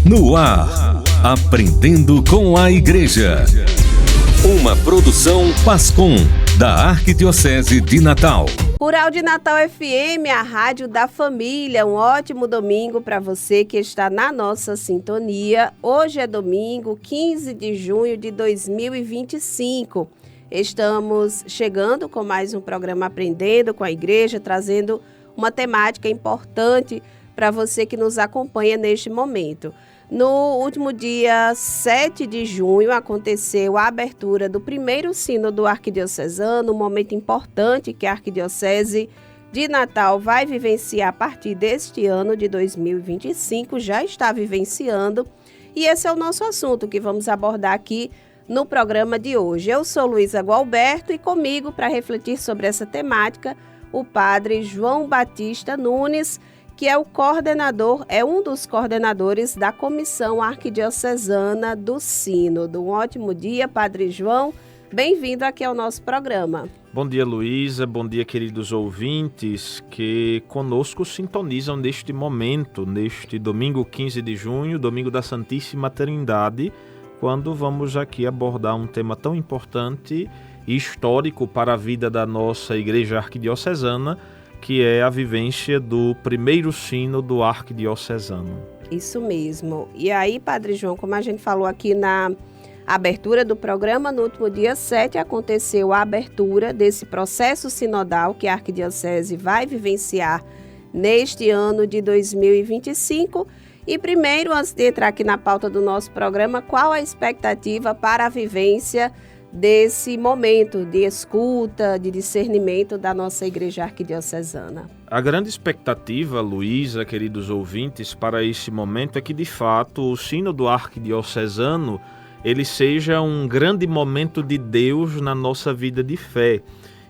No ar, Aprendendo com a Igreja. Uma produção Pascom, da Arquidiocese de Natal. Rural de Natal FM, a rádio da família. Um ótimo domingo para você que está na nossa sintonia. Hoje é domingo, 15 de junho de 2025. Estamos chegando com mais um programa Aprendendo com a Igreja, trazendo uma temática importante para você que nos acompanha neste momento. No último dia 7 de junho, aconteceu a abertura do primeiro sínodo arquidiocesano, um momento importante que a Arquidiocese de Natal vai vivenciar a partir deste ano de 2025, já está vivenciando, e esse é o nosso assunto que vamos abordar aqui no programa de hoje. Eu sou Luísa Gualberto e comigo, para refletir sobre essa temática, o padre João Batista Nunes, que é o coordenador, é um dos coordenadores da Comissão Arquidiocesana do Sínodo. Um ótimo dia, Padre João. Bem-vindo aqui ao nosso programa. Bom dia, Luísa. Bom dia, queridos ouvintes que conosco sintonizam neste momento, neste domingo 15 de junho, domingo da Santíssima Trindade, quando vamos aqui abordar um tema tão importante e histórico para a vida da nossa Igreja Arquidiocesana, que é a vivência do primeiro sínodo arquidiocesano. Isso mesmo. E aí, Padre João, como a gente falou aqui na abertura do programa, no último dia 7 aconteceu a abertura desse processo sinodal que a Arquidiocese vai vivenciar neste ano de 2025. E primeiro, antes de entrar aqui na pauta do nosso programa, qual a expectativa para a vivência desse momento de escuta, de discernimento da nossa Igreja Arquidiocesana? A grande expectativa, Luísa, queridos ouvintes, para esse momento é que, de fato, o sínodo arquidiocesano ele seja um grande momento de Deus na nossa vida de fé.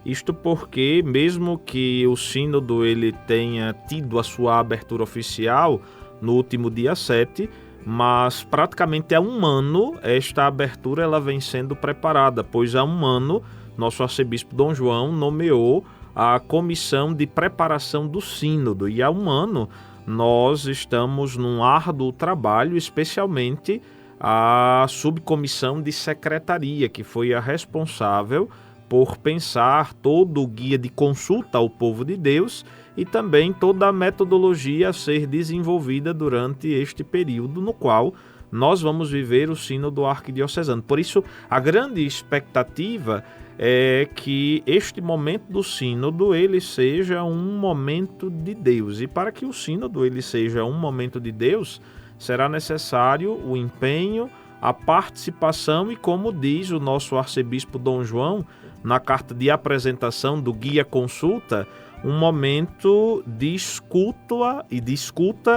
Isto porque, mesmo que o sínodo ele tenha tido a sua abertura oficial no último dia 7, mas praticamente há um ano esta abertura ela vem sendo preparada, pois há um ano nosso arcebispo Dom João nomeou a comissão de preparação do sínodo, e há um ano nós estamos num árduo trabalho, especialmente a subcomissão de secretaria, que foi a responsável por pensar todo o guia de consulta ao povo de Deus e também toda a metodologia a ser desenvolvida durante este período no qual nós vamos viver o sínodo arquidiocesano. Por isso, a grande expectativa é que este momento do sínodo ele seja um momento de Deus. E para que o sínodo ele seja um momento de Deus, será necessário o empenho, a participação e, como diz o nosso arcebispo Dom João, na carta de apresentação do Guia Consulta, um momento de escuta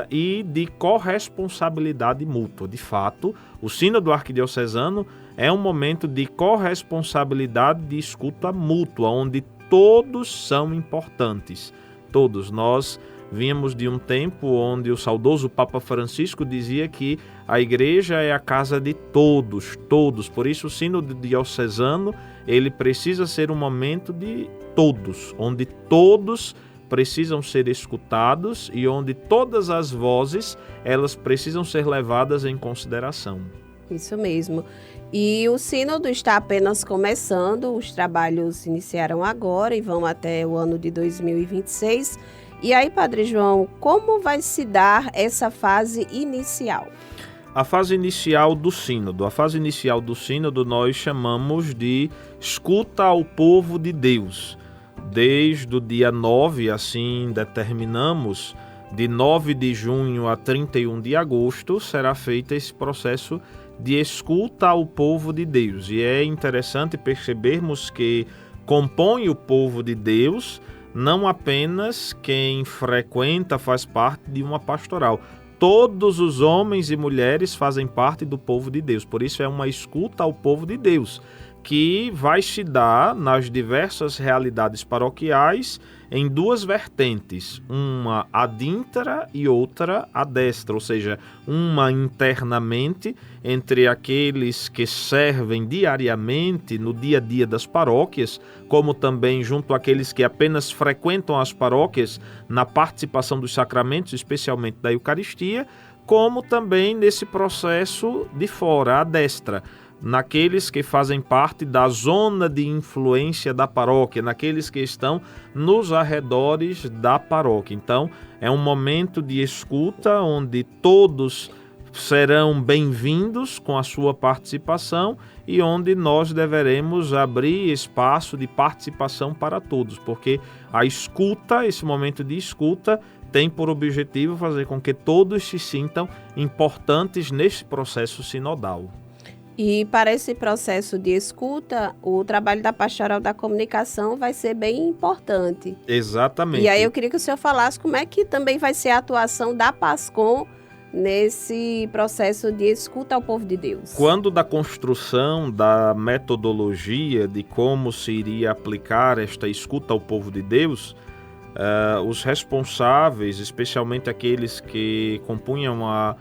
e de corresponsabilidade mútua. De fato, o sínodo arquidiocesano é um momento de corresponsabilidade, de escuta mútua, onde todos são importantes. Todos. Nós vínhamos de um tempo onde o saudoso Papa Francisco dizia que a igreja é a casa de todos. Por isso o sínodo diocesano ele precisa ser um momento de todos, onde todos precisam ser escutados e onde todas as vozes elas precisam ser levadas em consideração. Isso mesmo. E o sínodo está apenas começando, os trabalhos iniciaram agora e vão até o ano de 2026. E aí, Padre João, como vai se dar essa fase inicial? A fase inicial do sínodo nós chamamos de escuta ao povo de Deus. Desde o dia 9, assim determinamos, de 9 de junho a 31 de agosto, será feito esse processo de escuta ao povo de Deus. E é interessante percebermos que compõe o povo de Deus não apenas quem frequenta, faz parte de uma pastoral. Todos os homens e mulheres fazem parte do povo de Deus. Por isso é uma escuta ao povo de Deus, que vai se dar nas diversas realidades paroquiais em duas vertentes, uma adíntra e outra à destra, ou seja, uma internamente entre aqueles que servem diariamente no dia a dia das paróquias, como também junto àqueles que apenas frequentam as paróquias na participação dos sacramentos, especialmente da Eucaristia, como também nesse processo de fora, à destra, naqueles que fazem parte da zona de influência da paróquia, naqueles que estão nos arredores da paróquia. Então, é um momento de escuta onde todos serão bem-vindos com a sua participação e onde nós deveremos abrir espaço de participação para todos, porque a escuta, esse momento de escuta, tem por objetivo fazer com que todos se sintam importantes nesse processo sinodal. E para esse processo de escuta, o trabalho da Pastoral da Comunicação vai ser bem importante. Exatamente. E aí eu queria que o senhor falasse como é que também vai ser a atuação da PASCOM nesse processo de escuta ao povo de Deus. Quando da construção da metodologia de como se iria aplicar esta escuta ao povo de Deus, os responsáveis, especialmente aqueles que compunham a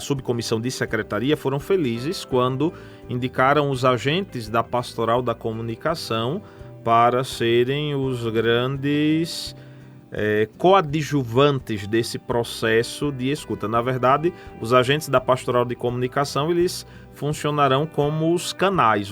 subcomissão de secretaria, foram felizes quando indicaram os agentes da Pastoral da Comunicação para serem os grandes coadjuvantes desse processo de escuta. Na verdade, os agentes da Pastoral de Comunicação, eles funcionarão como os canais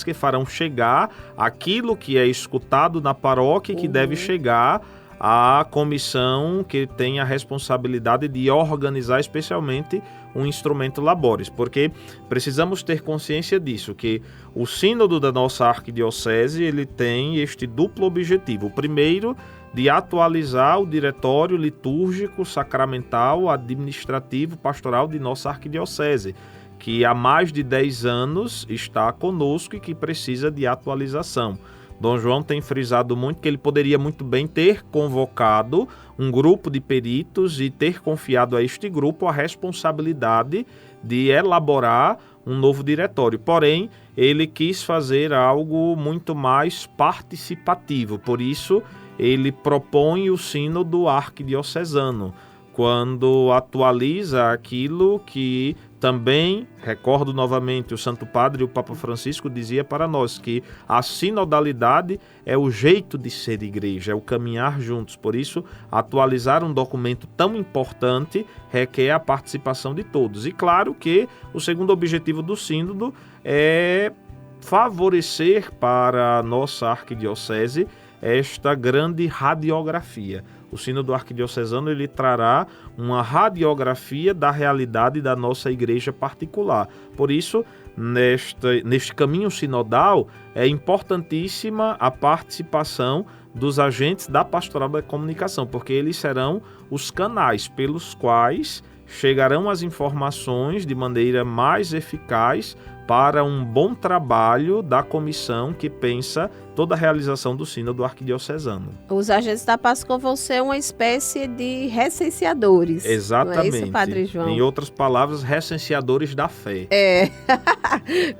que farão chegar aquilo que é escutado na paróquia e que deve chegar à comissão que tem a responsabilidade de organizar especialmente um instrumento Labores, porque precisamos ter consciência disso, que o sínodo da nossa arquidiocese, ele tem este duplo objetivo. O primeiro, de atualizar o diretório litúrgico, sacramental, administrativo, pastoral de nossa arquidiocese, que há mais de 10 anos está conosco e que precisa de atualização. Dom João tem frisado muito que ele poderia muito bem ter convocado um grupo de peritos e ter confiado a este grupo a responsabilidade de elaborar um novo diretório. Porém, ele quis fazer algo muito mais participativo. Por isso, ele propõe o sínodo arquidiocesano, quando atualiza aquilo que também, recordo novamente, o Santo Padre e o Papa Francisco dizia para nós que a sinodalidade é o jeito de ser igreja, é o caminhar juntos. Por isso, atualizar um documento tão importante requer a participação de todos. E claro que o segundo objetivo do sínodo é favorecer para a nossa arquidiocese esta grande radiografia. O sínodo arquidiocesano, ele trará uma radiografia da realidade da nossa igreja particular. Por isso, neste caminho sinodal, é importantíssima a participação dos agentes da Pastoral da Comunicação, porque eles serão os canais pelos quais chegarão as informações de maneira mais eficaz para um bom trabalho da comissão que pensa toda a realização do sínodo arquidiocesano. Os agentes da PASCOM vão ser uma espécie de recenseadores. Exatamente. Não é isso, Padre João? Em outras palavras, recenseadores da fé.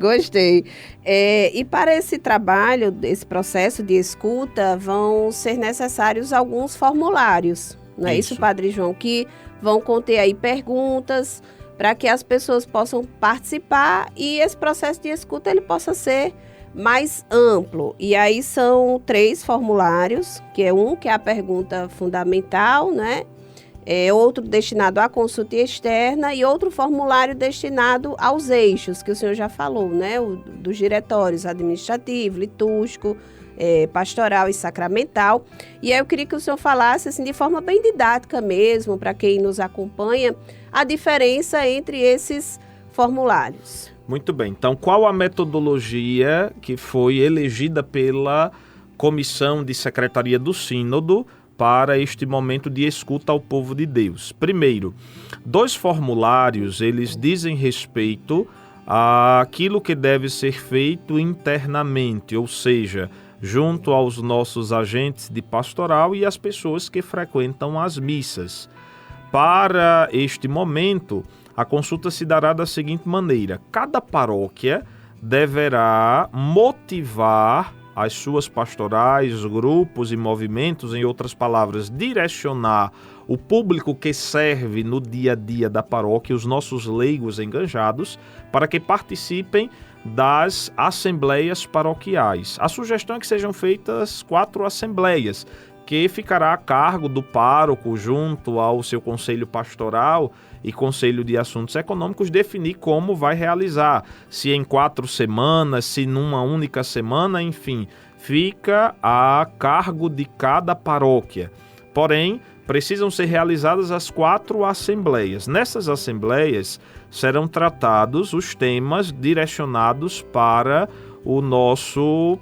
Gostei. E para esse trabalho, esse processo de escuta, vão ser necessários alguns formulários. Não é isso, Padre João? Que vão conter aí perguntas para que as pessoas possam participar e esse processo de escuta ele possa ser mais amplo. E aí são 3 formulários, que é a pergunta fundamental, né? Outro destinado à consulta externa e outro formulário destinado aos eixos, que o senhor já falou, né? Dos diretórios administrativo, litúrgico, pastoral e sacramental. E aí eu queria que o senhor falasse assim, de forma bem didática mesmo, para quem nos acompanha, a diferença entre esses formulários. Muito bem. Então, qual a metodologia que foi elegida pela Comissão de Secretaria do Sínodo para este momento de escuta ao povo de Deus? Primeiro, 2 formulários, eles dizem respeito àquilo que deve ser feito internamente, ou seja, junto aos nossos agentes de pastoral e as pessoas que frequentam as missas. Para este momento, a consulta se dará da seguinte maneira: cada paróquia deverá motivar as suas pastorais, grupos e movimentos, em outras palavras, direcionar o público que serve no dia a dia da paróquia, os nossos leigos enganjados, para que participem das assembleias paroquiais. A sugestão é que sejam feitas 4 assembleias, que ficará a cargo do pároco, junto ao seu conselho pastoral e conselho de assuntos econômicos, definir como vai realizar, se em 4 semanas, se numa única semana, enfim, fica a cargo de cada paróquia. Porém, precisam ser realizadas as 4 assembleias. Nessas assembleias serão tratados os temas direcionados para o nosso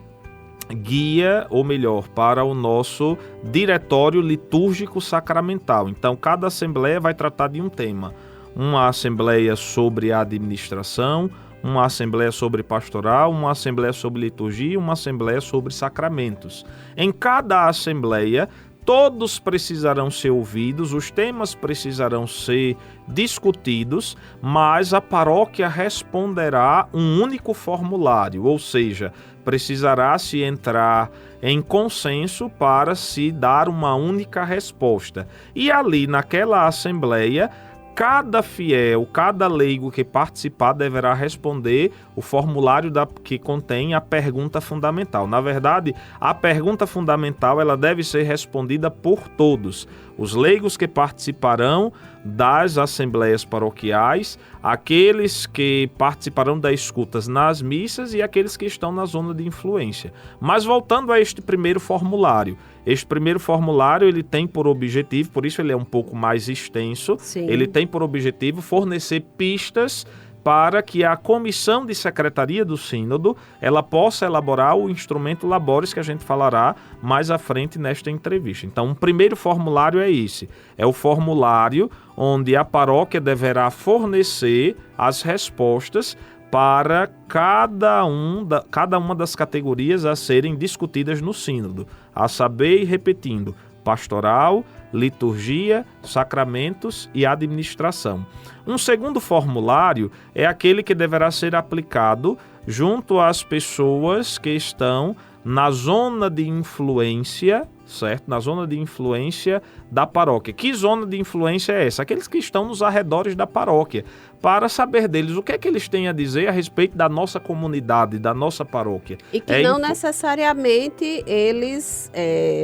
guia, ou melhor, para o nosso diretório litúrgico sacramental. Então, cada assembleia vai tratar de um tema. Uma assembleia sobre a administração, uma assembleia sobre pastoral, uma assembleia sobre liturgia, uma assembleia sobre sacramentos. Em cada assembleia, todos precisarão ser ouvidos, os temas precisarão ser discutidos, mas a paróquia responderá um único formulário, ou seja, precisará se entrar em consenso para se dar uma única resposta. E ali, naquela assembleia, cada fiel, cada leigo que participar deverá responder o formulário que contém a pergunta fundamental. Na verdade, a pergunta fundamental ela deve ser respondida por todos. Os leigos que participarão das assembleias paroquiais, aqueles que participarão das escutas nas missas e aqueles que estão na zona de influência. Mas voltando a este primeiro formulário, ele tem por objetivo, por isso ele é um pouco mais extenso, Sim. Ele tem por objetivo fornecer pistas para que a comissão de secretaria do sínodo ela possa elaborar o instrumento Labores que a gente falará mais à frente nesta entrevista. Então, o primeiro formulário é esse. É o formulário onde a paróquia deverá fornecer as respostas para cada uma das categorias a serem discutidas no sínodo, a saber, e repetindo, pastoral, liturgia, sacramentos e administração. Um segundo formulário é aquele que deverá ser aplicado junto às pessoas que estão na zona de influência, certo? Na zona de influência da paróquia. Que zona de influência é essa? Aqueles que estão nos arredores da paróquia, para saber deles o que é que eles têm a dizer a respeito da nossa comunidade, da nossa paróquia. E que não necessariamente eles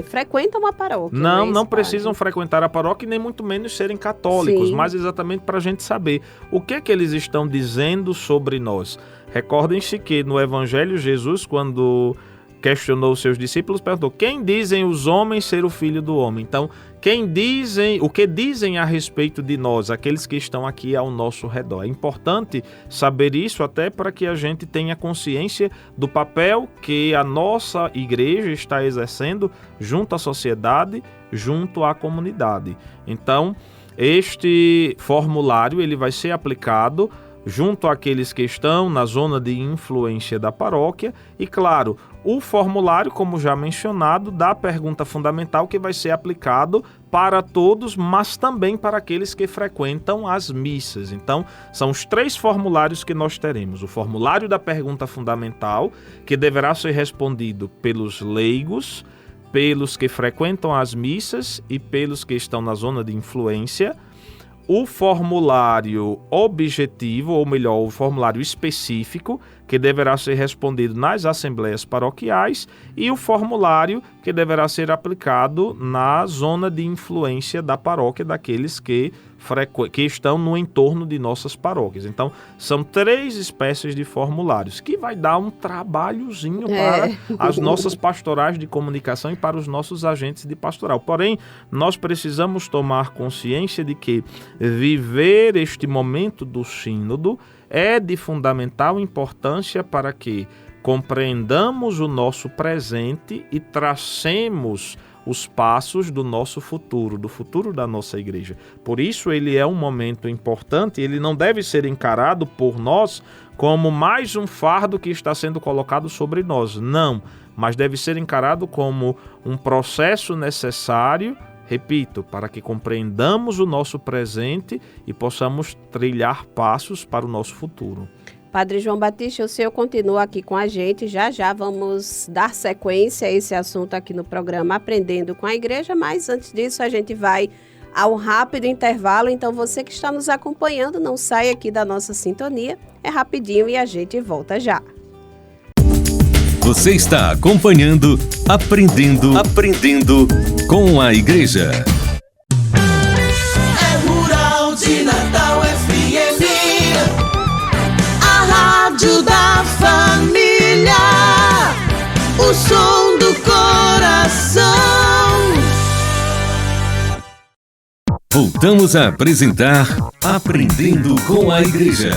frequentam a paróquia. Não precisam frequentar a paróquia e nem muito menos serem católicos, Sim. mas exatamente para a gente saber o que é que eles estão dizendo sobre nós. Recordem-se que no Evangelho Jesus, quando questionou os seus discípulos, perguntou: quem dizem os homens ser o Filho do Homem? Então, o que dizem a respeito de nós, aqueles que estão aqui ao nosso redor? É importante saber isso até para que a gente tenha consciência do papel que a nossa igreja está exercendo junto à sociedade, junto à comunidade. Então, este formulário ele vai ser aplicado junto àqueles que estão na zona de influência da paróquia e, claro, o formulário, como já mencionado, da pergunta fundamental que vai ser aplicado para todos, mas também para aqueles que frequentam as missas. Então, são os 3 formulários que nós teremos. O formulário da pergunta fundamental, que deverá ser respondido pelos leigos, pelos que frequentam as missas e pelos que estão na zona de influência. O formulário objetivo, ou melhor, o formulário específico, que deverá ser respondido nas assembleias paroquiais, e o formulário que deverá ser aplicado na zona de influência da paróquia, daqueles que estão no entorno de nossas paróquias. Então, são 3 espécies de formulários, que vai dar um trabalhozinho para as nossas pastorais de comunicação e para os nossos agentes de pastoral. Porém, nós precisamos tomar consciência de que viver este momento do sínodo é de fundamental importância para que compreendamos o nosso presente e tracemos os passos do nosso futuro, do futuro da nossa igreja. Por isso ele é um momento importante, ele não deve ser encarado por nós como mais um fardo que está sendo colocado sobre nós, não, mas deve ser encarado como um processo necessário, repito, para que compreendamos o nosso presente e possamos trilhar passos para o nosso futuro. Padre João Batista, o senhor continua aqui com a gente, já vamos dar sequência a esse assunto aqui no programa Aprendendo com a Igreja, mas antes disso a gente vai ao rápido intervalo, então você que está nos acompanhando, não saia aqui da nossa sintonia, é rapidinho e a gente volta já. Você está acompanhando Aprendendo com a Igreja. É Rural de Natal FM, a rádio da família, o som do coração. Voltamos a apresentar Aprendendo com a Igreja.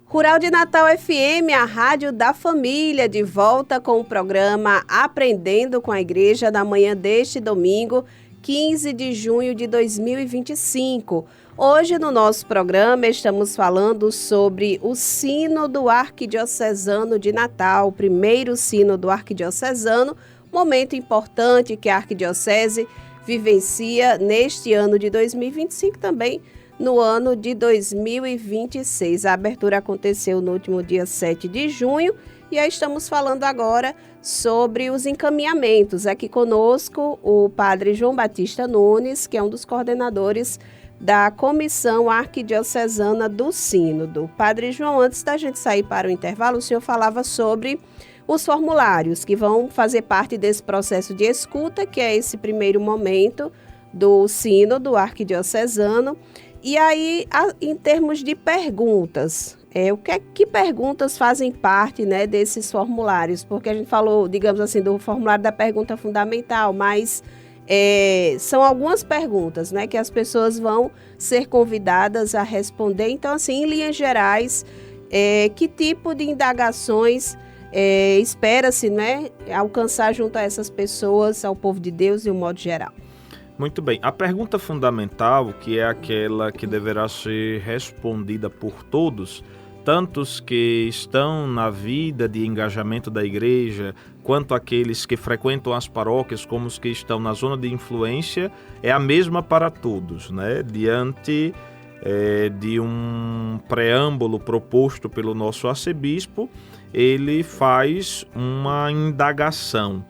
Rural de Natal FM, a rádio da família, de volta com o programa Aprendendo com a Igreja, na manhã deste domingo, 15 de junho de 2025. Hoje, no nosso programa, estamos falando sobre o Sínodo Arquidiocesano de Natal, o primeiro Sínodo Arquidiocesano, momento importante que a Arquidiocese vivencia neste ano de 2025 também, no ano de 2026. A abertura aconteceu no último dia 7 de junho e aí estamos falando agora sobre os encaminhamentos. Aqui conosco o padre João Batista Nunes, que é um dos coordenadores da Comissão Arquidiocesana do Sínodo. Padre João, antes da gente sair para o intervalo, o senhor falava sobre os formulários que vão fazer parte desse processo de escuta, que é esse primeiro momento do Sínodo Arquidiocesano. E aí, em termos de perguntas, que perguntas fazem parte, né, desses formulários? Porque a gente falou, digamos assim, do formulário da pergunta fundamental, mas são algumas perguntas, né, que as pessoas vão ser convidadas a responder. Então, assim, em linhas gerais, que tipo de indagações espera-se, né, alcançar junto a essas pessoas, ao povo de Deus de um modo geral? Muito bem. A pergunta fundamental, que é aquela que deverá ser respondida por todos, tantos que estão na vida de engajamento da igreja, quanto aqueles que frequentam as paróquias, como os que estão na zona de influência, é a mesma para todos, né? Diante de um preâmbulo proposto pelo nosso arcebispo, ele faz uma indagação.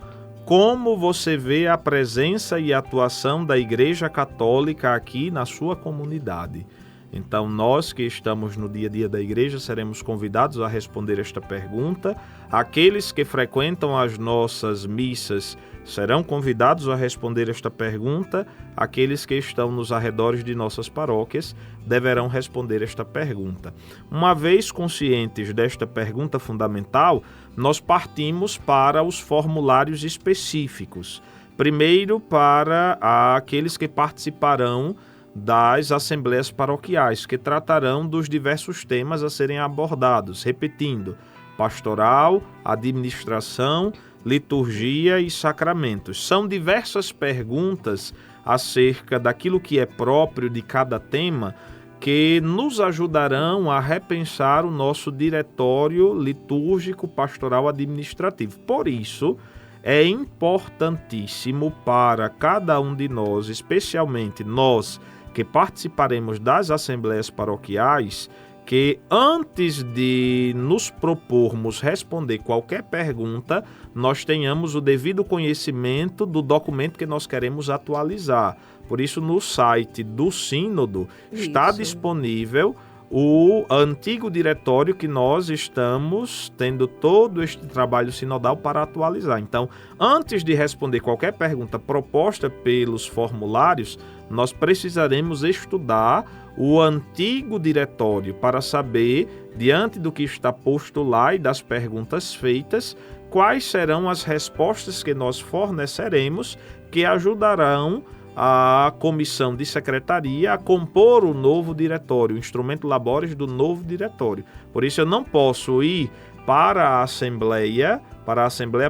Como você vê a presença e a atuação da Igreja Católica aqui na sua comunidade? Então, nós que estamos no dia a dia da igreja seremos convidados a responder esta pergunta. Aqueles que frequentam as nossas missas serão convidados a responder esta pergunta. Aqueles que estão nos arredores de nossas paróquias deverão responder esta pergunta. Uma vez conscientes desta pergunta fundamental, nós partimos para os formulários específicos. Primeiro, para aqueles que participarão das assembleias paroquiais, que tratarão dos diversos temas a serem abordados, repetindo: pastoral, administração, liturgia e sacramentos. São diversas perguntas acerca daquilo que é próprio de cada tema que nos ajudarão a repensar o nosso diretório litúrgico, pastoral, administrativo. Por isso, é importantíssimo para cada um de nós, especialmente nós que participaremos das assembleias paroquiais, que antes de nos propormos responder qualquer pergunta, nós tenhamos o devido conhecimento do documento que nós queremos atualizar. Por isso, no site do Sínodo está disponível o antigo diretório que nós estamos tendo todo este trabalho sinodal para atualizar. Então, antes de responder qualquer pergunta proposta pelos formulários, nós precisaremos estudar o antigo diretório para saber, diante do que está posto lá e das perguntas feitas, quais serão as respostas que nós forneceremos que ajudarão a comissão de secretaria a compor o novo diretório, o instrumento labores do novo diretório. Por isso eu não posso ir para a assembleia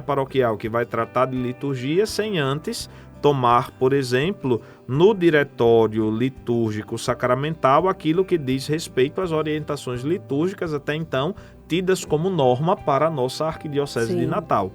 paroquial que vai tratar de liturgia sem antes tomar, por exemplo, no diretório litúrgico sacramental aquilo que diz respeito às orientações litúrgicas até então tidas como norma para a nossa Arquidiocese de Natal.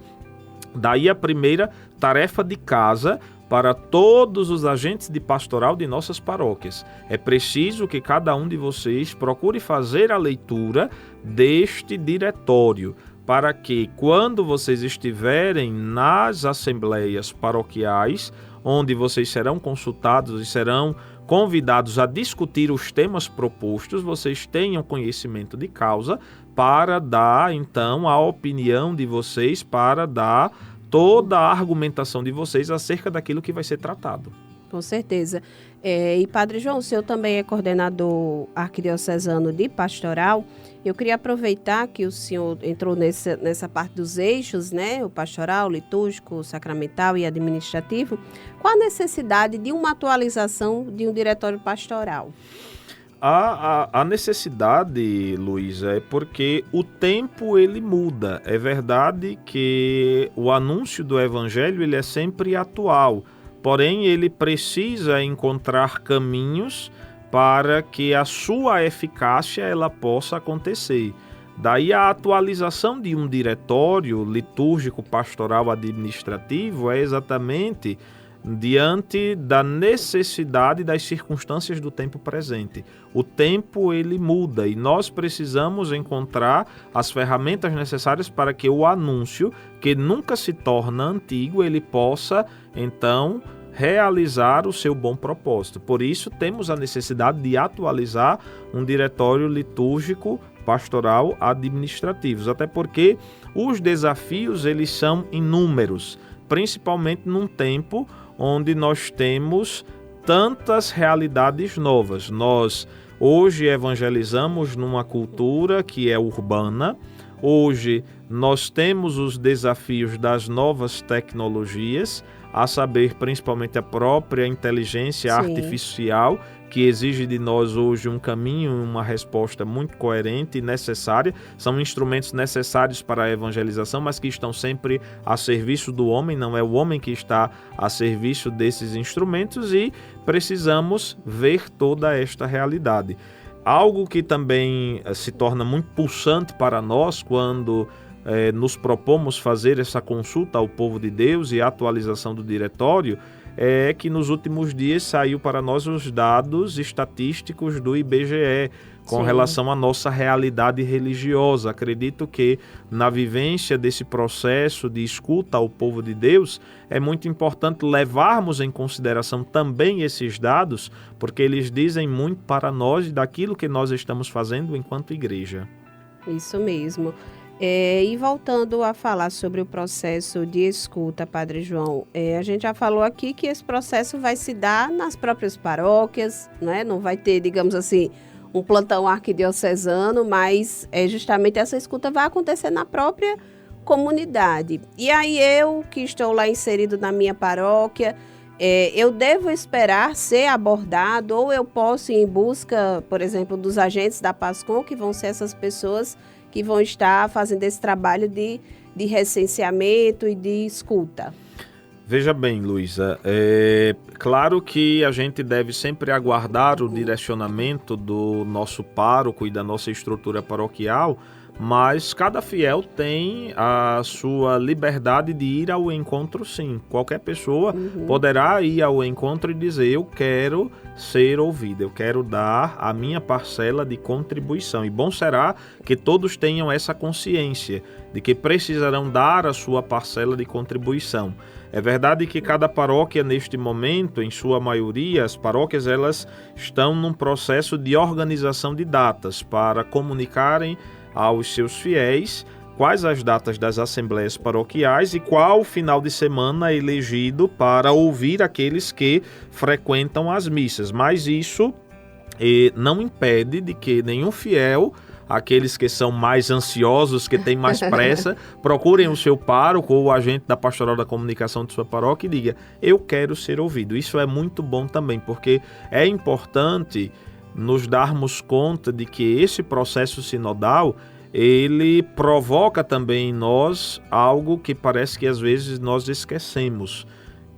Daí a primeira tarefa de casa para todos os agentes de pastoral de nossas paróquias. É preciso que cada um de vocês procure fazer a leitura deste diretório, para que, quando vocês estiverem nas assembleias paroquiais, onde vocês serão consultados e serão convidados a discutir os temas propostos, vocês tenham conhecimento de causa para dar, então, a opinião de vocês, para dar toda a argumentação de vocês acerca daquilo que vai ser tratado. Com certeza. E Padre João, o senhor também é coordenador arquidiocesano de pastoral. Eu queria aproveitar que o senhor entrou nessa parte dos eixos, né? O pastoral, litúrgico, sacramental e administrativo. Qual a necessidade de uma atualização de um diretório pastoral? A necessidade, Luísa, é porque o tempo ele muda. É verdade que o anúncio do evangelho ele é sempre atual, porém ele precisa encontrar caminhos para que a sua eficácia ela possa acontecer. Daí a atualização de um diretório litúrgico, pastoral, administrativo é exatamente diante da necessidade das circunstâncias do tempo presente. O tempo ele muda e nós precisamos encontrar as ferramentas necessárias para que o anúncio, que nunca se torna antigo, ele possa então realizar o seu bom propósito. Por isso temos a necessidade de atualizar um diretório litúrgico, pastoral, administrativos, até porque os desafios eles são inúmeros, principalmente num tempo onde nós temos tantas realidades novas. Nós hoje evangelizamos numa cultura que é urbana, hoje nós temos os desafios das novas tecnologias, a saber, principalmente a própria inteligência artificial, que exige de nós hoje um caminho, uma resposta muito coerente e necessária. São instrumentos necessários para a evangelização, mas que estão sempre a serviço do homem, não é o homem que está a serviço desses instrumentos, e precisamos ver toda esta realidade. Algo que também se torna muito pulsante para nós quando nos propomos fazer essa consulta ao povo de Deus e a atualização do diretório é que nos últimos dias saiu para nós os dados estatísticos do IBGE com relação à nossa realidade religiosa. Acredito que na vivência desse processo de escuta ao povo de Deus é muito importante levarmos em consideração também esses dados, porque eles dizem muito para nós daquilo que nós estamos fazendo enquanto igreja. Isso mesmo. E voltando a falar sobre o processo de escuta, Padre João, a gente já falou aqui que esse processo vai se dar nas próprias paróquias, né? Não vai ter, digamos assim, um plantão arquidiocesano, mas justamente essa escuta vai acontecer na própria comunidade. E aí eu, que estou lá inserido na minha paróquia, eu devo esperar ser abordado ou eu posso ir em busca, por exemplo, dos agentes da PASCOM, que vão ser essas pessoas que vão estar fazendo esse trabalho de recenseamento e de escuta? Veja bem, Luísa, claro que a gente deve sempre aguardar o direcionamento do nosso pároco e da nossa estrutura paroquial, mas cada fiel tem a sua liberdade de ir ao encontro, sim. Qualquer pessoa poderá ir ao encontro e dizer: eu quero ser ouvido, eu quero dar a minha parcela de contribuição. E bom será que todos tenham essa consciência de que precisarão dar a sua parcela de contribuição. É verdade que cada paróquia neste momento, em sua maioria, as paróquias elas estão num processo de organização de datas para comunicarem aos seus fiéis quais as datas das assembleias paroquiais e qual o final de semana elegido para ouvir aqueles que frequentam as missas. Mas isso não impede de que nenhum fiel, aqueles que são mais ansiosos, que têm mais pressa, procurem o seu pároco ou o agente da pastoral da comunicação de sua paróquia e diga: eu quero ser ouvido. Isso é muito bom também, porque é importante nos darmos conta de que esse processo sinodal, ele provoca também em nós algo que parece que às vezes nós esquecemos,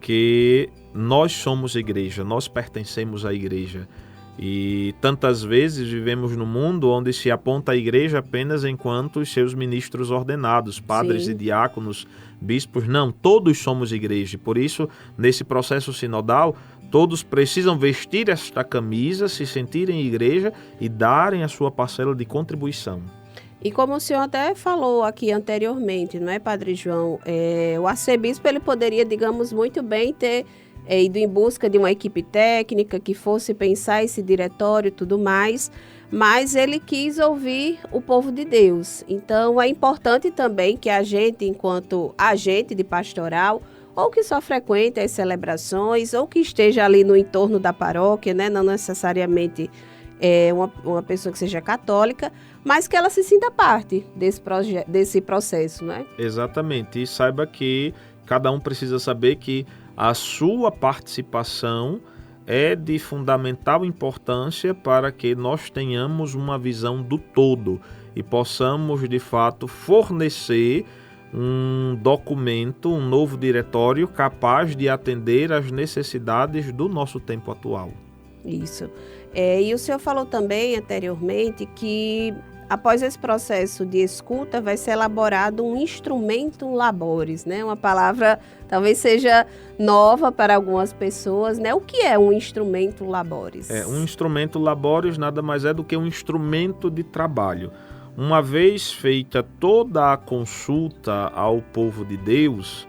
que nós somos igreja, nós pertencemos à igreja. E tantas vezes vivemos num mundo onde se aponta a igreja apenas enquanto os seus ministros ordenados, padres e diáconos, bispos. Não, todos somos igreja. Por isso, nesse processo sinodal, todos precisam vestir esta camisa, se sentirem igreja e darem a sua parcela de contribuição. E como o senhor até falou aqui anteriormente, não é, Padre João? O arcebispo ele poderia, digamos, muito bem ter ido em busca de uma equipe técnica que fosse pensar esse diretório e tudo mais, mas ele quis ouvir o povo de Deus. Então, é importante também que a gente, enquanto agente de pastoral, ou que só frequente as celebrações, ou que esteja ali no entorno da paróquia, né? Não necessariamente uma pessoa que seja católica, mas que ela se sinta parte desse processo, né? Exatamente, e saiba que cada um precisa saber que a sua participação é de fundamental importância para que nós tenhamos uma visão do todo e possamos, de fato, fornecer um documento, um novo diretório capaz de atender às necessidades do nosso tempo atual. Isso. E o senhor falou também anteriormente que após esse processo de escuta vai ser elaborado um instrumento labores, né? Uma palavra talvez seja nova para algumas pessoas, né? O que é um instrumento labores? Um instrumento labores nada mais é do que um instrumento de trabalho. Uma vez feita toda a consulta ao povo de Deus,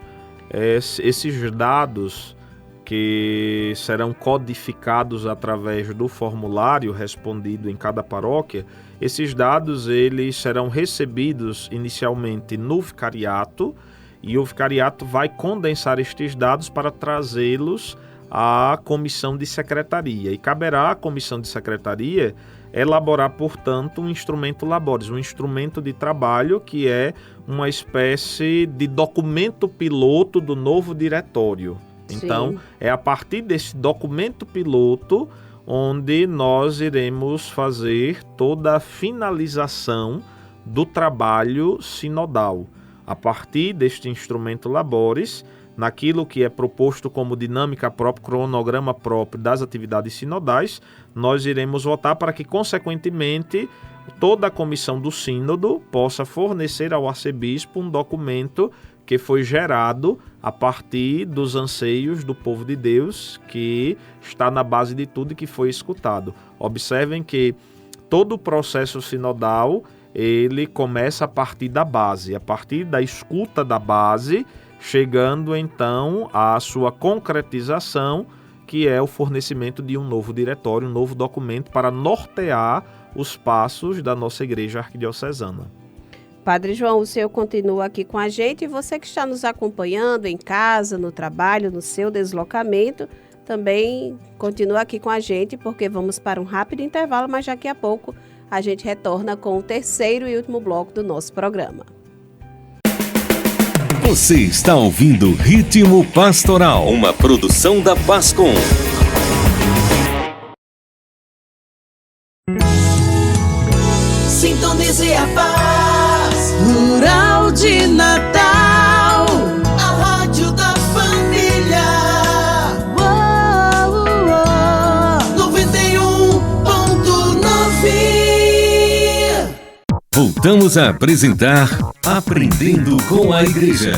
esses dados que serão codificados através do formulário respondido em cada paróquia, esses dados eles serão recebidos inicialmente no vicariato, e o vicariato vai condensar estes dados para trazê-los à comissão de secretaria. E caberá à comissão de secretaria elaborar, portanto, um instrumento labores, um instrumento de trabalho que é uma espécie de documento piloto do novo diretório. Então, sim, é a partir desse documento piloto onde nós iremos fazer toda a finalização do trabalho sinodal. A partir deste instrumento labores, naquilo que é proposto como dinâmica própria, cronograma próprio das atividades sinodais, nós iremos votar para que, consequentemente, toda a comissão do sínodo possa fornecer ao arcebispo um documento que foi gerado a partir dos anseios do povo de Deus, que está na base de tudo e que foi escutado. Observem que todo o processo sinodal, ele começa a partir da base, a partir da escuta da base, chegando então à sua concretização, que é o fornecimento de um novo diretório, um novo documento para nortear os passos da nossa igreja arquidiocesana. Padre João, o senhor continua aqui com a gente, e você que está nos acompanhando em casa, no trabalho, no seu deslocamento, também continua aqui com a gente, porque vamos para um rápido intervalo, mas daqui a pouco a gente retorna com o terceiro e último bloco do nosso programa. Você está ouvindo Ritmo Pastoral, uma produção da Pascom. Sintonize a paz rural de Natal, a rádio da família. 91.9. Voltamos a apresentar Aprendendo com a Igreja.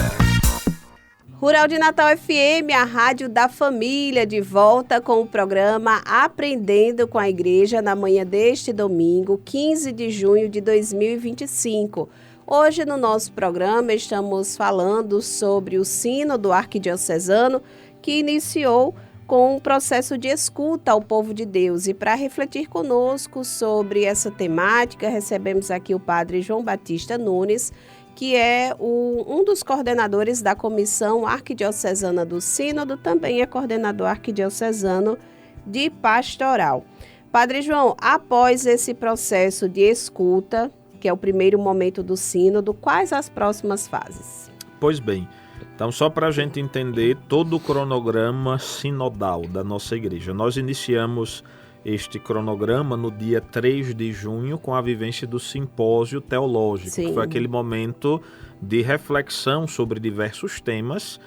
Rural de Natal FM, a rádio da família, de volta com o programa Aprendendo com a Igreja na manhã deste domingo, 15 de junho de 2025. Hoje no nosso programa estamos falando sobre o Sínodo Arquidiocesano, que iniciou com um processo de escuta ao povo de Deus. E para refletir conosco sobre essa temática, recebemos aqui o Padre João Batista Nunes, que é um dos coordenadores da Comissão Arquidiocesana do Sínodo, também é coordenador arquidiocesano de pastoral. Padre João, após esse processo de escuta, que é o primeiro momento do Sínodo, quais as próximas fases? Pois bem, então só para a gente entender todo o cronograma sinodal da nossa igreja, nós iniciamos este cronograma no dia 3 de junho com a vivência do simpósio teológico, que foi aquele momento de reflexão sobre diversos temas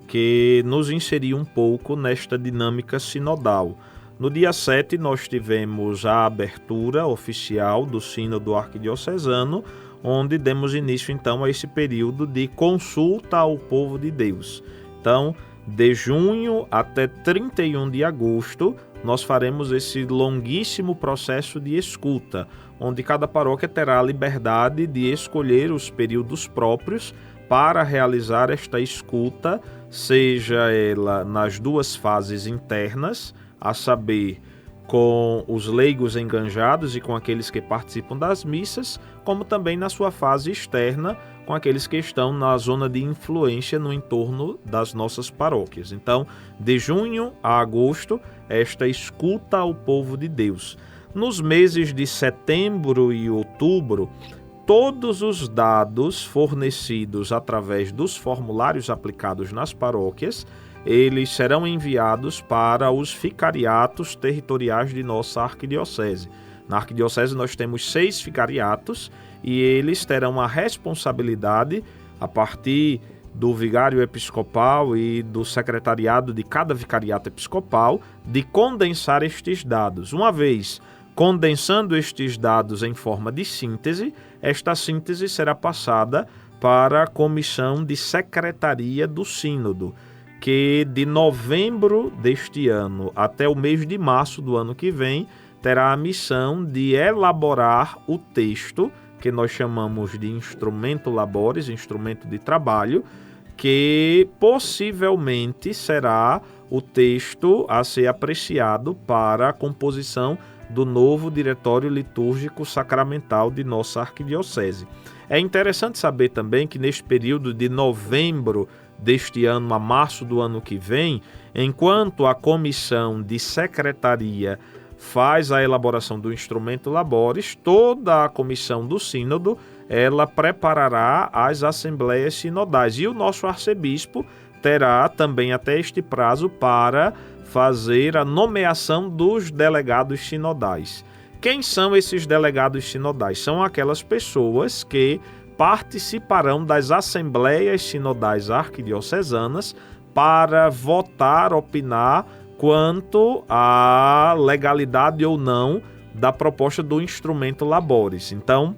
que nos inseriu um pouco nesta dinâmica sinodal. No dia 7 nós tivemos a abertura oficial do Sínodo Arquidiocesano, onde demos início então a esse período de consulta ao povo de Deus. Então, de junho até 31 de agosto, nós faremos esse longuíssimo processo de escuta, onde cada paróquia terá a liberdade de escolher os períodos próprios para realizar esta escuta, seja ela nas duas fases internas, a saber, com os leigos enganjados e com aqueles que participam das missas, como também na sua fase externa, com aqueles que estão na zona de influência no entorno das nossas paróquias. Então, de junho a agosto, esta escuta ao povo de Deus. Nos meses de setembro e outubro, todos os dados fornecidos através dos formulários aplicados nas paróquias, eles serão enviados para os vicariatos territoriais de nossa arquidiocese. Na arquidiocese nós temos 6 vicariatos e eles terão a responsabilidade, a partir do vigário episcopal e do secretariado de cada vicariato episcopal, de condensar estes dados. Uma vez condensando estes dados em forma de síntese, esta síntese será passada para a comissão de secretaria do sínodo, que de novembro deste ano até o mês de março do ano que vem, terá a missão de elaborar o texto, que nós chamamos de instrumento labores, instrumento de trabalho, que possivelmente será o texto a ser apreciado para a composição do novo Diretório Litúrgico Sacramental de nossa arquidiocese. É interessante saber também que neste período de novembro deste ano a março do ano que vem, enquanto a comissão de secretaria faz a elaboração do instrumento labores, toda a comissão do sínodo, ela preparará as assembleias sinodais. E o nosso arcebispo terá também até este prazo para fazer a nomeação dos delegados sinodais. Quem são esses delegados sinodais? São aquelas pessoas que participarão das assembleias sinodais arquidiocesanas para votar, opinar quanto à legalidade ou não da proposta do instrumento labores. Então,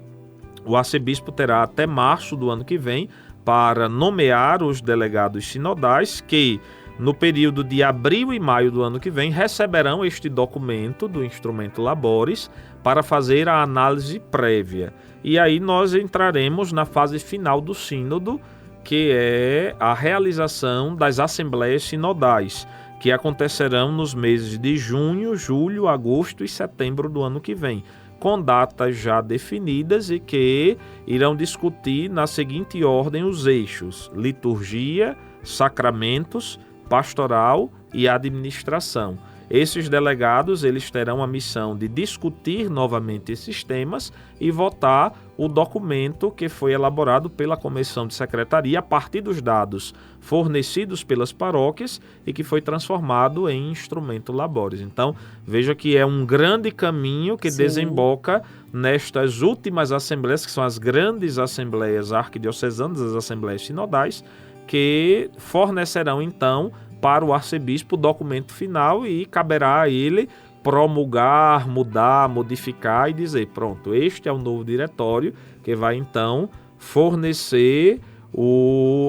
o arcebispo terá até março do ano que vem para nomear os delegados sinodais que, no período de abril e maio do ano que vem, receberão este documento do instrumento labores para fazer a análise prévia. E aí nós entraremos na fase final do sínodo, que é a realização das assembleias sinodais, que acontecerão nos meses de junho, julho, agosto e setembro do ano que vem, com datas já definidas e que irão discutir na seguinte ordem os eixos: liturgia, sacramentos, pastoral e administração. Esses delegados, eles terão a missão de discutir novamente esses temas e votar o documento que foi elaborado pela comissão de secretaria a partir dos dados fornecidos pelas paróquias e que foi transformado em instrumento labores. Então, veja que é um grande caminho que desemboca nestas últimas assembleias, que são as grandes assembleias arquidiocesanas, as assembleias sinodais, que fornecerão então para o arcebispo o documento final e caberá a ele promulgar, mudar, modificar e dizer: pronto, este é o novo diretório que vai então fornecer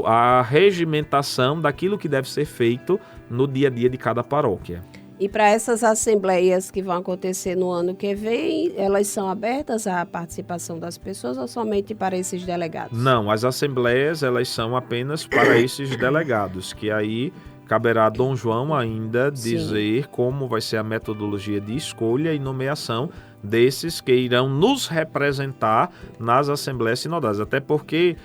a regimentação daquilo que deve ser feito no dia a dia de cada paróquia. E para essas assembleias que vão acontecer no ano que vem, elas são abertas à participação das pessoas ou somente para esses delegados? Não, as assembleias elas são apenas para esses delegados, que aí caberá a Dom João ainda dizer como vai ser a metodologia de escolha e nomeação desses que irão nos representar nas assembleias sinodais. Até porque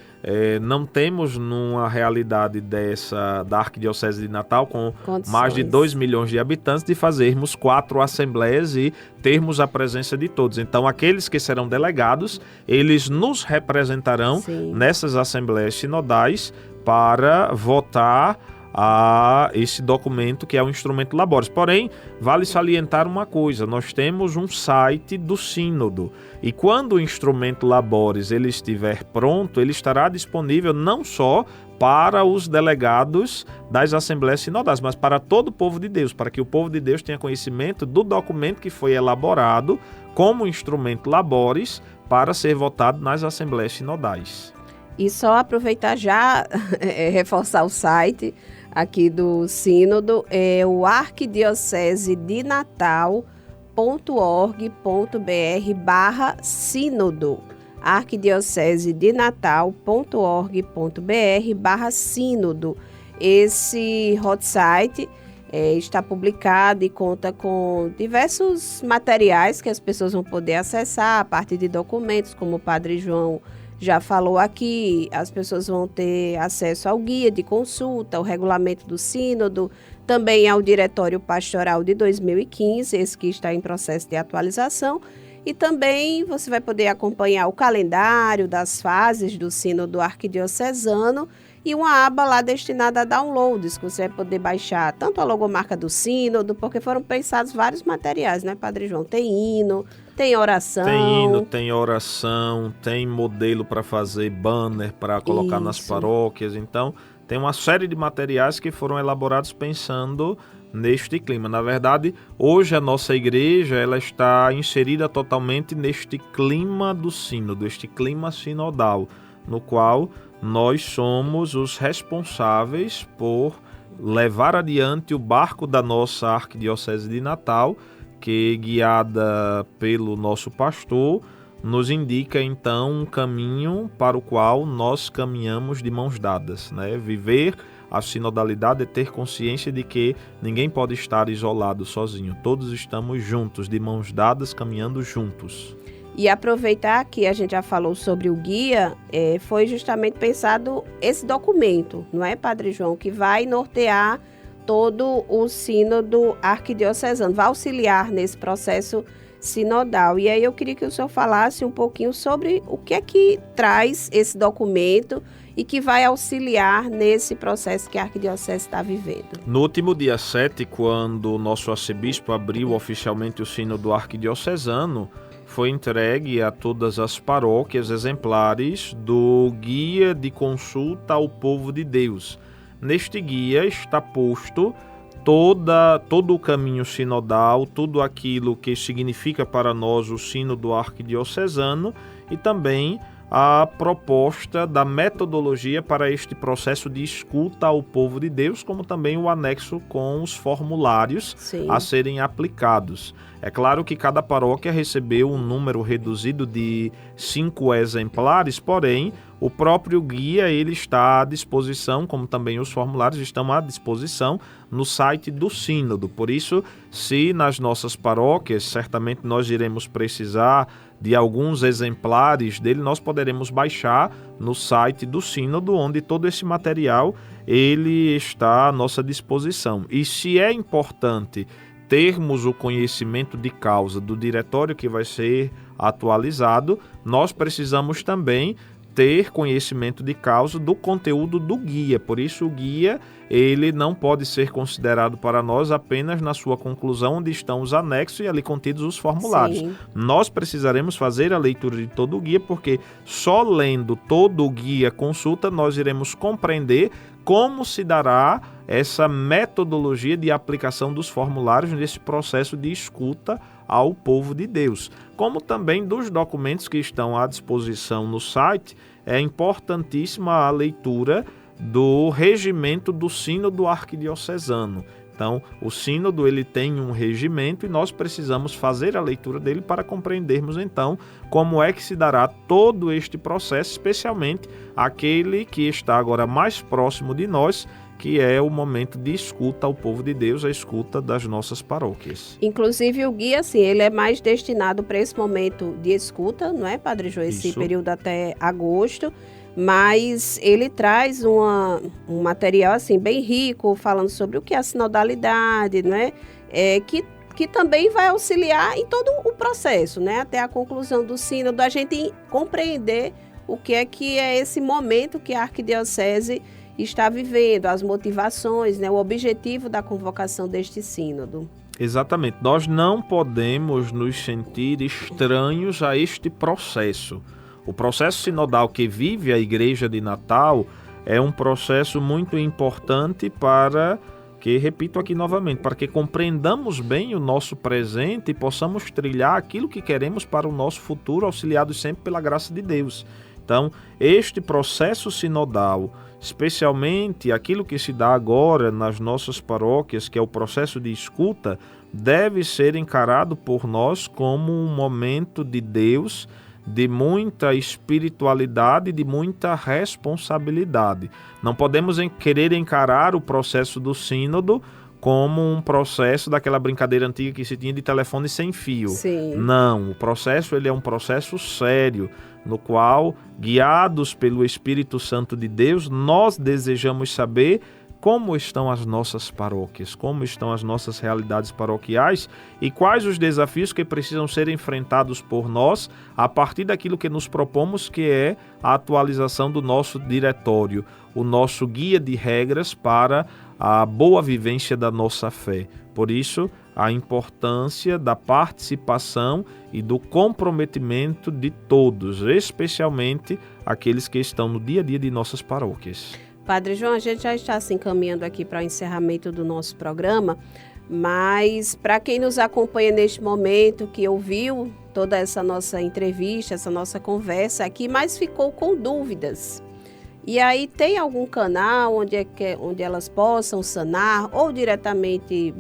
não temos numa realidade da Arquidiocese de Natal, com mais de 2 milhões de habitantes, de fazermos 4 assembleias e termos a presença de todos. Então, aqueles que serão delegados, eles nos representarão nessas assembleias sinodais para votar a esse documento que é o instrumento labores. Porém, vale salientar uma coisa: nós temos um site do sínodo e quando o instrumento labores ele estiver pronto, ele estará disponível não só para os delegados das assembleias sinodais, mas para todo o povo de Deus, para que o povo de Deus tenha conhecimento do documento que foi elaborado como instrumento labores para ser votado nas assembleias sinodais. E só aproveitar já, reforçar o site aqui do sínodo, é o arquidiocesedinatal.org.br/sínodo. arquidiocesedinatal.org.br/sínodo. Esse hot site está publicado e conta com diversos materiais que as pessoas vão poder acessar, a partir de documentos, como o Padre João já falou aqui. As pessoas vão ter acesso ao guia de consulta, ao regulamento do sínodo, também ao diretório pastoral de 2015, esse que está em processo de atualização, e também você vai poder acompanhar o calendário das fases do sínodo arquidiocesano e uma aba lá destinada a downloads, que você vai poder baixar tanto a logomarca do sínodo, porque foram pensados vários materiais, né, Padre João? Tem hino, tem oração. Tem hino, tem oração, tem modelo para fazer banner, para colocar nas paróquias. Então, tem uma série de materiais que foram elaborados pensando neste clima. Na verdade, hoje a nossa igreja ela está inserida totalmente neste clima do sínodo, este clima sinodal, no qual nós somos os responsáveis por levar adiante o barco da nossa Arquidiocese de Natal, que, guiada pelo nosso pastor, nos indica então um caminho para o qual nós caminhamos de mãos dadas, né? Viver a sinodalidade é ter consciência de que ninguém pode estar isolado, sozinho. Todos estamos juntos, de mãos dadas, caminhando juntos. E aproveitar que a gente já falou sobre o guia, foi justamente pensado esse documento, não é, Padre João, que vai nortear todo o sínodo arquidiocesano, vai auxiliar nesse processo sinodal. E aí eu queria que o senhor falasse um pouquinho sobre o que é que traz esse documento e que vai auxiliar nesse processo que a arquidiocese está vivendo. No último dia 7, quando o nosso arcebispo abriu oficialmente o sínodo arquidiocesano, foi entregue a todas as paróquias exemplares do Guia de Consulta ao Povo de Deus. Neste guia está posto todo o caminho sinodal, tudo aquilo que significa para nós o sínodo arquidiocesano e também a proposta da metodologia para este processo de escuta ao povo de Deus, como também o anexo com os formulários a serem aplicados. É claro que cada paróquia recebeu um número reduzido de 5 exemplares, porém o próprio guia ele está à disposição, como também os formulários estão à disposição no site do sínodo. Por isso, se nas nossas paróquias, certamente nós iremos precisar de alguns exemplares dele, nós poderemos baixar no site do sínodo, onde todo esse material ele está à nossa disposição. E se é importante termos o conhecimento de causa do diretório que vai ser atualizado, nós precisamos também ter conhecimento de causa do conteúdo do guia. Por isso o guia ele não pode ser considerado para nós apenas na sua conclusão, onde estão os anexos e ali contidos os formulários. Nós precisaremos fazer a leitura de todo o guia, porque só lendo todo o guia consulta nós iremos compreender como se dará essa metodologia de aplicação dos formulários nesse processo de escuta ao povo de Deus. Como também dos documentos que estão à disposição no site, é importantíssima a leitura do regimento do sínodo arquidiocesano. Então, o sínodo ele tem um regimento e nós precisamos fazer a leitura dele para compreendermos então como é que se dará todo este processo, especialmente aquele que está agora mais próximo de nós, que é o momento de escuta ao povo de Deus, a escuta das nossas paróquias. Inclusive o guia, assim, ele é mais destinado para esse momento de escuta, não é, Padre João? Esse período até agosto, mas ele traz um material, assim, bem rico, falando sobre o que é a sinodalidade, não é? Que também vai auxiliar em todo o processo, né? Até a conclusão do sínodo, a gente compreender o que é esse momento que a arquidiocese está vivendo, as motivações, né, o objetivo da convocação deste sínodo. Exatamente. Nós não podemos nos sentir estranhos a este processo. O processo sinodal que vive a Igreja de Natal é um processo muito importante para que, repito aqui novamente, para que compreendamos bem o nosso presente e possamos trilhar aquilo que queremos para o nosso futuro, auxiliados sempre pela graça de Deus. Então, este processo sinodal, especialmente aquilo que se dá agora nas nossas paróquias, que é o processo de escuta, deve ser encarado por nós como um momento de Deus de muita espiritualidade e de muita responsabilidade. Não podemos querer encarar o processo do sínodo como um processo daquela brincadeira antiga que se tinha de telefone sem fio. Sim. Não, o processo ele é um processo sério, no qual, guiados pelo Espírito Santo de Deus, nós desejamos saber como estão as nossas paróquias, como estão as nossas realidades paroquiais e quais os desafios que precisam ser enfrentados por nós a partir daquilo que nos propomos, que é a atualização do nosso diretório, o nosso guia de regras para a boa vivência da nossa fé. Por isso, a importância da participação e do comprometimento de todos, especialmente aqueles que estão no dia a dia de nossas paróquias. Padre João, a gente já está se encaminhando aqui para o encerramento do nosso programa, mas para quem nos acompanha neste momento, que ouviu toda essa nossa entrevista, essa nossa conversa aqui, mas ficou com dúvidas. E aí tem algum canal onde elas possam sanar, ou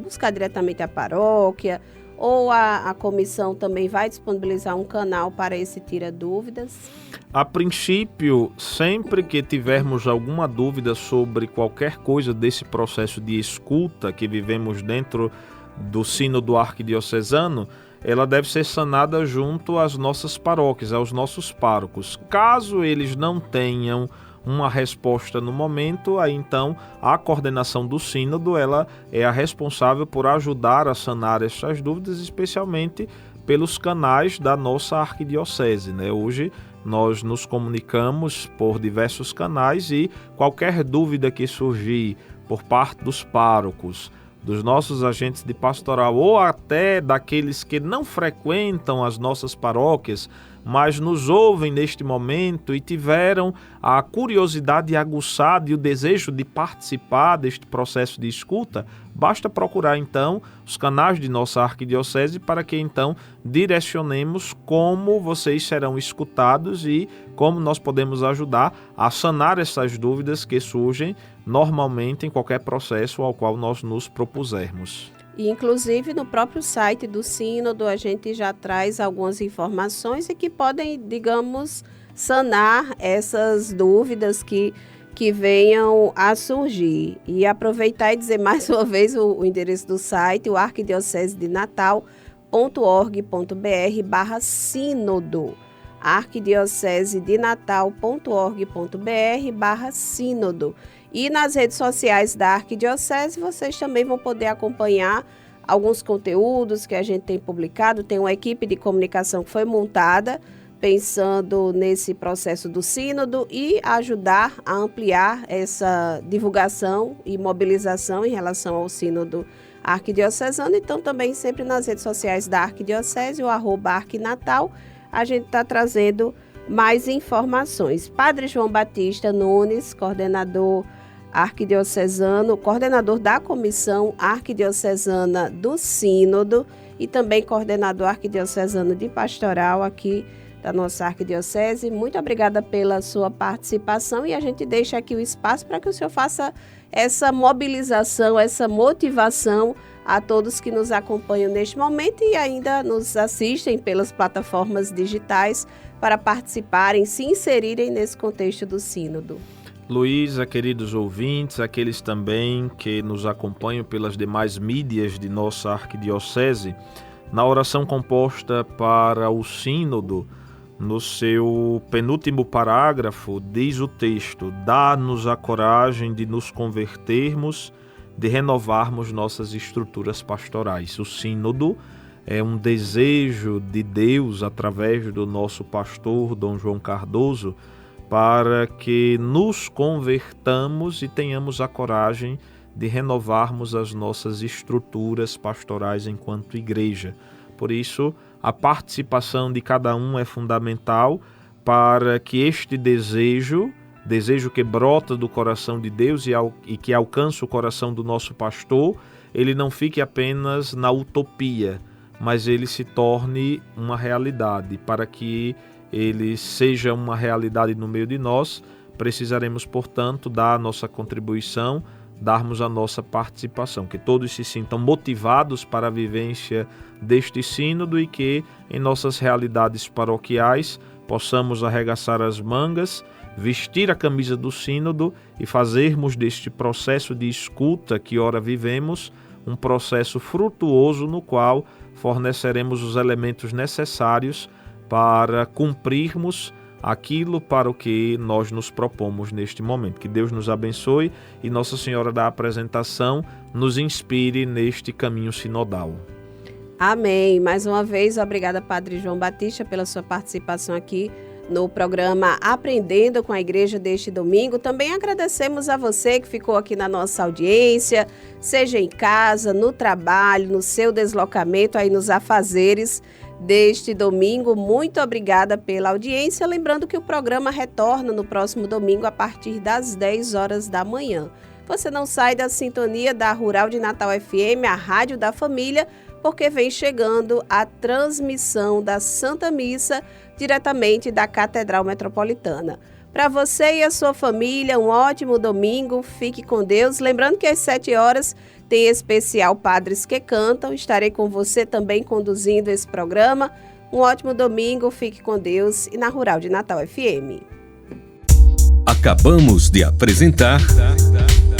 buscar diretamente a paróquia, ou a comissão também vai disponibilizar um canal para esse Tira Dúvidas? A princípio, sempre que tivermos alguma dúvida sobre qualquer coisa desse processo de escuta que vivemos dentro do Sínodo Arquidiocesano, ela deve ser sanada junto às nossas paróquias, aos nossos párocos. Caso eles não tenham uma resposta no momento, aí então a coordenação do sínodo ela é a responsável por ajudar a sanar essas dúvidas, especialmente pelos canais da nossa arquidiocese, né? Hoje nós nos comunicamos por diversos canais e qualquer dúvida que surgir por parte dos párocos, dos nossos agentes de pastoral ou até daqueles que não frequentam as nossas paróquias, mas nos ouvem neste momento e tiveram a curiosidade aguçada e o desejo de participar deste processo de escuta, basta procurar então os canais de nossa arquidiocese para que então direcionemos como vocês serão escutados e como nós podemos ajudar a sanar essas dúvidas que surgem normalmente em qualquer processo ao qual nós nos propusermos. E, inclusive, no próprio site do Sínodo, a gente já traz algumas informações e que podem, digamos, sanar essas dúvidas que venham a surgir. E aproveitar e dizer mais uma vez o endereço do site, o arquidiocesedenatal.org.br/sínodo. arquidiocesedenatal.org.br/sínodo. E nas redes sociais da Arquidiocese, vocês também vão poder acompanhar alguns conteúdos que a gente tem publicado. Tem uma equipe de comunicação que foi montada pensando nesse processo do sínodo e ajudar a ampliar essa divulgação e mobilização em relação ao sínodo arquidiocesano. Então, também sempre nas redes sociais da Arquidiocese, o @arquinatal, a gente está trazendo mais informações. Padre João Batista Nunes, coordenador arquidiocesano, coordenador da Comissão Arquidiocesana do Sínodo e também coordenador arquidiocesano de pastoral aqui da nossa arquidiocese. Muito obrigada pela sua participação e a gente deixa aqui o espaço para que o senhor faça essa mobilização, essa motivação a todos que nos acompanham neste momento e ainda nos assistem pelas plataformas digitais para participarem, se inserirem nesse contexto do sínodo. Luísa, queridos ouvintes, aqueles também que nos acompanham pelas demais mídias de nossa arquidiocese, na oração composta para o sínodo, no seu penúltimo parágrafo, diz o texto: dá-nos a coragem de nos convertermos, de renovarmos nossas estruturas pastorais. O sínodo é um desejo de Deus, através do nosso pastor, Dom João Cardoso, para que nos convertamos e tenhamos a coragem de renovarmos as nossas estruturas pastorais enquanto igreja. Por isso, a participação de cada um é fundamental para que este desejo que brota do coração de Deus e que alcança o coração do nosso pastor, ele não fique apenas na utopia, mas ele se torne uma realidade. Para que ele seja uma realidade no meio de nós, precisaremos, portanto, dar a nossa contribuição, darmos a nossa participação, que todos se sintam motivados para a vivência deste sínodo e que, em nossas realidades paroquiais, possamos arregaçar as mangas, vestir a camisa do sínodo e fazermos deste processo de escuta que ora vivemos um processo frutuoso no qual forneceremos os elementos necessários para cumprirmos aquilo para o que nós nos propomos neste momento. Que Deus nos abençoe e Nossa Senhora da Apresentação nos inspire neste caminho sinodal. Amém. Mais uma vez, obrigada, Padre João Batista, pela sua participação aqui no programa Aprendendo com a Igreja deste domingo. Também agradecemos a você que ficou aqui na nossa audiência, seja em casa, no trabalho, no seu deslocamento, aí nos afazeres deste domingo. Muito obrigada pela audiência. Lembrando que o programa retorna no próximo domingo a partir das 10 horas da manhã. Você não sai da sintonia da Rural de Natal FM, a Rádio da Família, porque vem chegando a transmissão da Santa Missa diretamente da Catedral Metropolitana. Para você e a sua família, um ótimo domingo, fique com Deus. Lembrando que às 7 horas tem especial Padres que Cantam, estarei com você também conduzindo esse programa. Um ótimo domingo, fique com Deus e na Rural de Natal FM. Acabamos de apresentar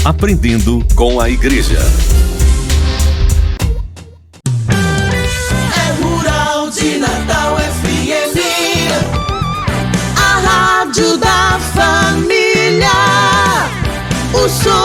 Aprendendo com a Igreja. Rural de Natal FM, a rádio da família, o som